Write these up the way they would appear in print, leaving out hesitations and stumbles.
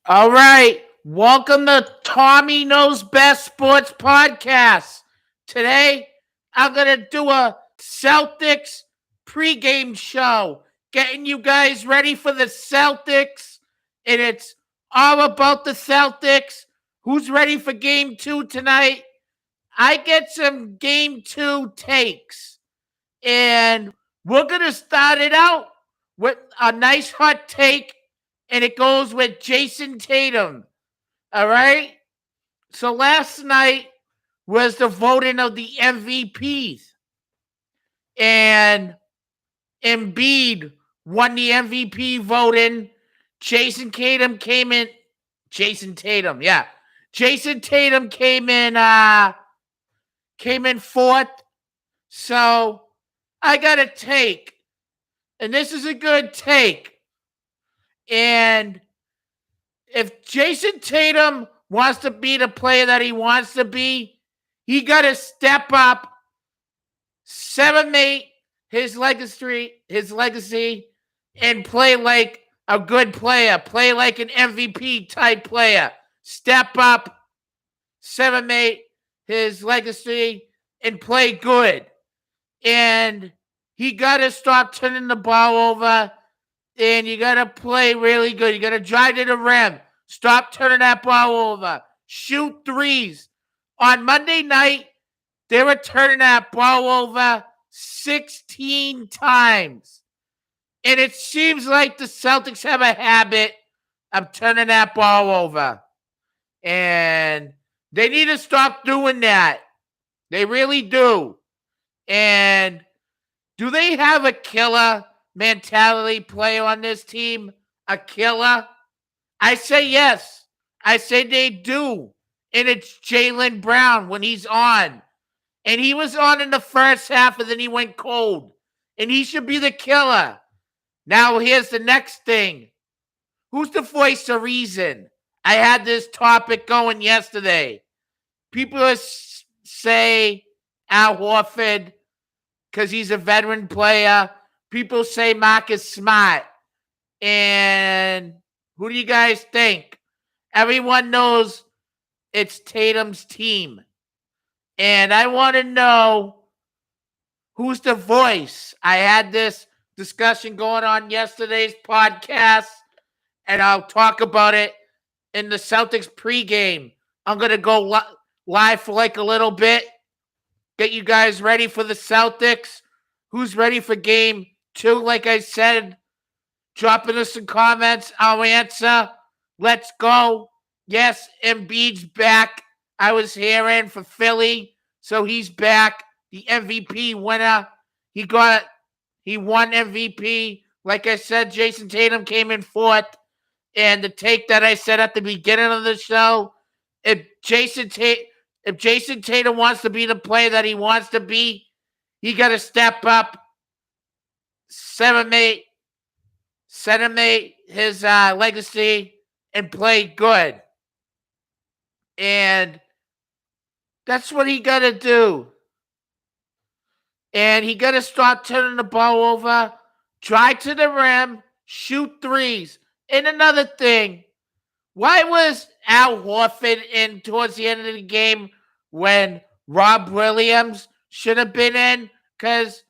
All right. Welcome to Tommy Knows Best Sports Podcast. Today, I'm going to do a Celtics pregame show, getting you guys ready for the Celtics. And it's all about the Celtics. Who's ready for game two tonight? I get some game two takes. And we're going to start it out with a nice hot take, and it goes with Jason Tatum. All right? So last night was the voting of the MVPs, and Embiid won the MVP voting. Jason Tatum came in. Jason Tatum, yeah. Jason Tatum came in fourth. So I got a take, and this is a good take. And if Jason Tatum wants to be the player that he wants to be, he got to step up, celebrate his legacy, and play like a good player, play like an MVP type player. Step up, celebrate his legacy, and play good. And he got to stop turning the ball over, and you got to play really good. You got to drive to the rim. Stop turning that ball over. Shoot threes. On Monday night, they were turning that ball over 16 times. And it seems like the Celtics have a habit of turning that ball over. And they need to stop doing that. They really do. And do they have a killer mentality player on this team? A killer? I say yes. I say they do. And it's Jaylen Brown when he's on. And he was on in the first half, and then he went cold. And he should be the killer. Now here's the next thing. Who's the voice of reason? I had this topic going yesterday. People say Al Horford because he's a veteran player. People say Marcus Smart. And who do you guys think? Everyone knows it's Tatum's team. And I want to know who's the voice. I had this discussion going on yesterday's podcast, and I'll talk about it in the Celtics pregame. I'm going to go live for like a little bit, get you guys ready for the Celtics. Who's ready for game two? Like I said, dropping us some comments. I'll answer. Let's go. Yes, Embiid's back. I was hearing for Philly, so he's back. The MVP winner. He won MVP. Like I said, Jason Tatum came in fourth. And the take that I said at the beginning of the show, if Jason Tatum wants to be the player that he wants to be, he got to step up, celebrate his legacy, and play good. And that's what he got to do. And he got to start turning the ball over, drive to the rim, shoot threes. And another thing, why was Al Horford in towards the end of the game when Rob Williams should have been in? Because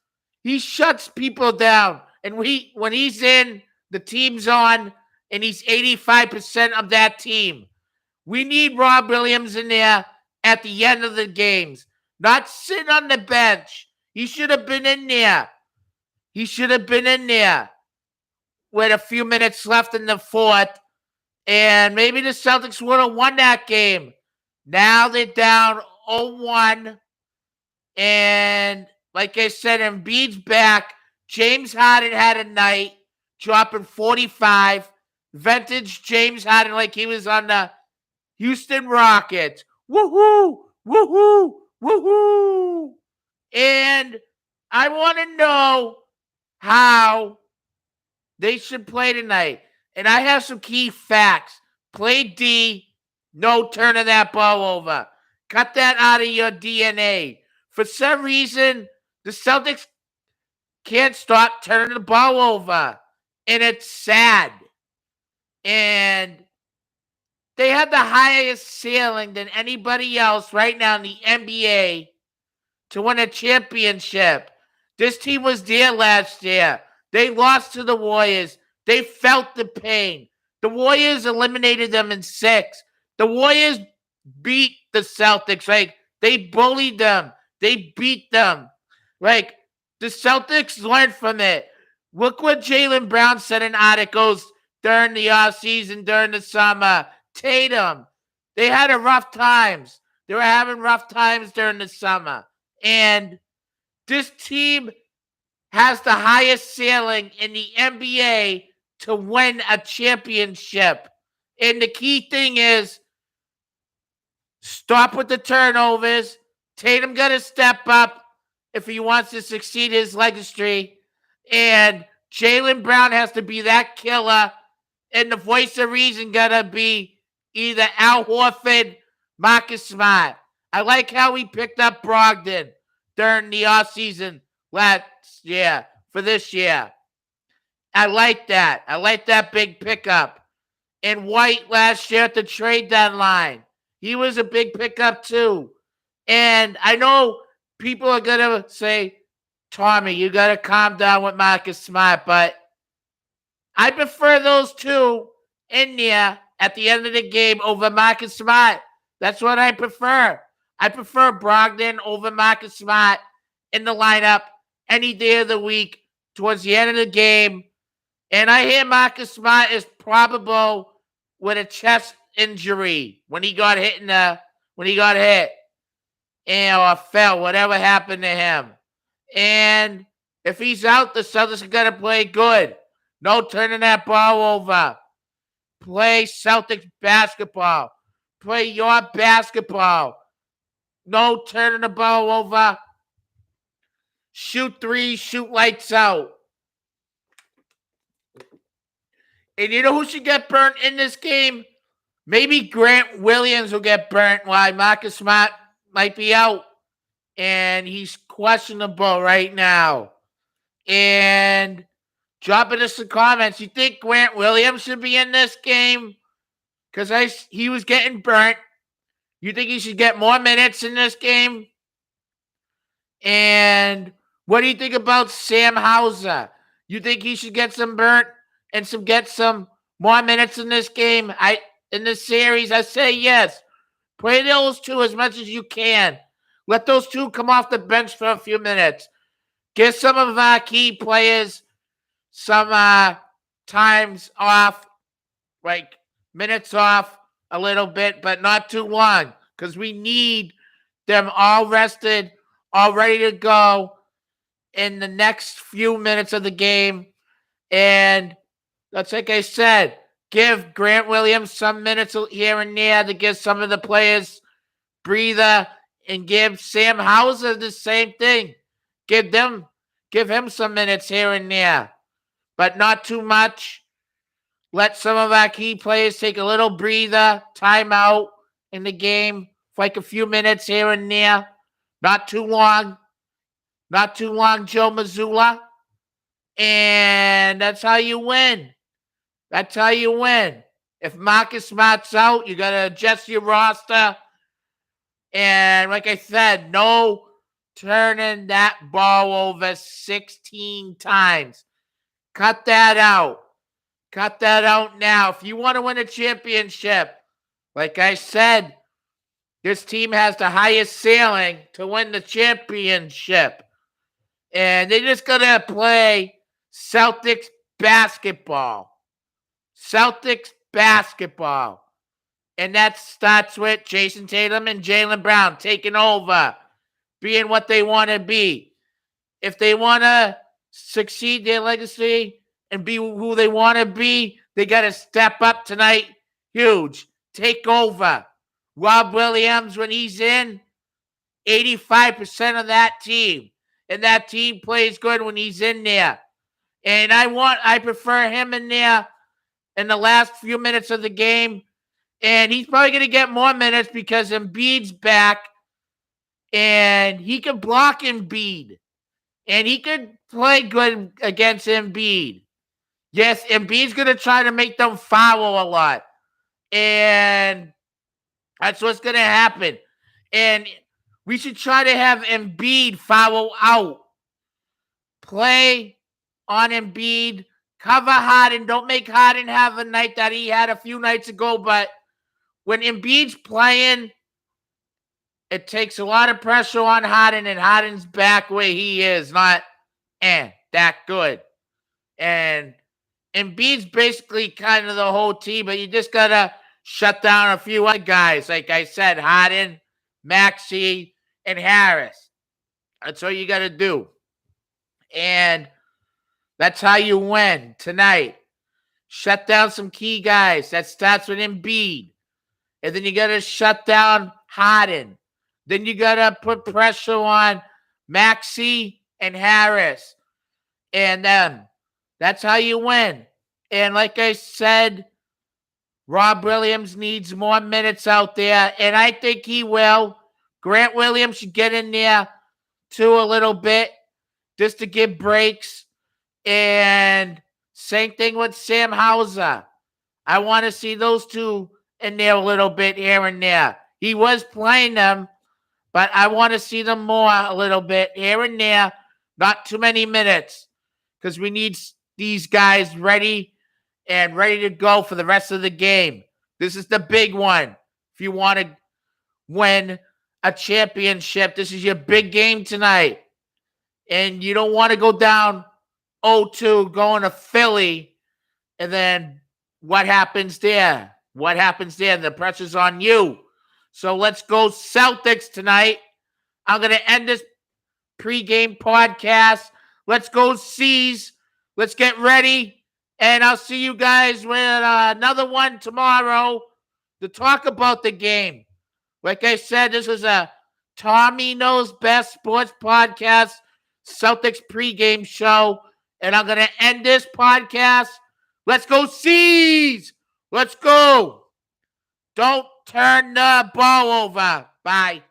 he shuts people down. And when he's in, the team's on, and he's 85% of that team. We need Rob Williams in there at the end of the games, not sitting on the bench. He should have been in there. He should have been in there with a few minutes left in the fourth, and maybe the Celtics would have won that game. Now they're down 0-1, and like I said, Embiid's back. James Harden had a night, dropping 45. Vintage James Harden like he was on the Houston Rockets. Woohoo! Woohoo! Woohoo! And I want to know how they should play tonight. And I have some key facts. Play D, no turning that ball over. Cut that out of your DNA. For some reason, the Celtics can't stop turning the ball over. And it's sad. And They had the highest ceiling than anybody else right now in the NBA to win a championship. This team was there last year. They lost to the Warriors. They felt the pain. The Warriors eliminated them in 6. The Warriors beat the Celtics. Like, they bullied them. They beat them. Like, the Celtics learned from it. Look what Jaylen Brown said in articles during the offseason, during the summer. Tatum, they had a rough times. They were having rough times during the summer. And this team has the highest ceiling in the NBA to win a championship. And the key thing is stop with the turnovers. Tatum got to step up if he wants to succeed his legacy. And Jaylen Brown has to be that killer. And the voice of reason got to be either Al Horford, Marcus Smart. I like how he picked up Brogdon during the offseason last year for this year. I like that. I like that big pickup. And White last year at the trade deadline. He was a big pickup too. And I know people are going to say, Tommy, you got to calm down with Marcus Smart, but I prefer those two in there at the end of the game over Marcus Smart. That's what I prefer. I prefer Brogdon over Marcus Smart in the lineup any day of the week towards the end of the game. And I hear Marcus Smart is probable with a chest injury when he got hit or fell, whatever happened to him. And if he's out, the Celtics are going to play good. No turning that ball over. Play Celtics basketball. Play your basketball. No turning the ball over. Shoot threes, shoot lights out. And you know who should get burnt in this game? Maybe Grant Williams will get burnt while Marcus Smart might be out. And he's questionable right now. And drop in some comments. You think Grant Williams should be in this game? Because he was getting burnt. You think he should get more minutes in this game? And what do you think about Sam Hauser? You think he should get some burnt and get some more minutes in this game? In this series, I say yes. Play those two as much as you can. Let those two come off the bench for a few minutes. Give some of our key players some times off, like minutes off a little bit, but not too long, because we need them all rested, all ready to go in the next few minutes of the game. And that's like I said, give Grant Williams some minutes here and there to give some of the players breather, and give Sam Hauser the same thing. Give him some minutes here and there, but not too much. Let some of our key players take a little breather, timeout in the game for like a few minutes here and there. Not too long. Not too long, Joe Mazzulla. And that's how you win. That's how you win. If Marcus Smart's out, you got to adjust your roster. And like I said, no turning that ball over 16 times. Cut that out. Cut that out now. If you want to win a championship, like I said, this team has the highest ceiling to win the championship. And they just got to play Celtics basketball. Celtics basketball. And that starts with Jason Tatum and Jaylen Brown taking over, being what they want to be. If they want to succeed their legacy and be who they want to be, they got to step up tonight. Huge. Take over. Rob Williams, when he's in, 85% of that team. And that team plays good when he's in there. And I prefer him in there in the last few minutes of the game. And he's probably going to get more minutes because Embiid's back. And he can block Embiid. And he could play good against Embiid. Yes, Embiid's going to try to make them foul a lot. And that's what's going to happen. And we should try to have Embiid follow out. Play on Embiid. Cover Harden. Don't make Harden have a night that he had a few nights ago. But when Embiid's playing, it takes a lot of pressure on Harden, and Harden's back where he is, not that good. And Embiid's basically kind of the whole team, but you just got to shut down a few other guys. Like I said, Harden, Maxey, and Harris. That's all you got to do. And that's how you win tonight. Shut down some key guys. That starts with Embiid. And then you got to shut down Harden. Then you got to put pressure on Maxey and Harris. And that's how you win. And like I said, Rob Williams needs more minutes out there. And I think he will. Grant Williams should get in there too a little bit just to give breaks. And same thing with Sam Hauser. I want to see those two in there a little bit here and there. He was playing them, but I want to see them more a little bit here and there. Not too many minutes, because we need these guys ready to go for the rest of the game. This is the big one. If you want to win a championship, this is your big game tonight. And you don't want to go down 0-2 going to Philly, and then what happens there? What happens there? The pressure's on you. So let's go Celtics tonight. I'm going to end this pregame podcast. Let's go C's. Let's get ready. And I'll see you guys with another one tomorrow to talk about the game. Like I said, this is a Tommy Knows Best Sports Podcast, Celtics pregame show. And I'm going to end this podcast. Let's go C's. Let's go. Don't turn the ball over. Bye.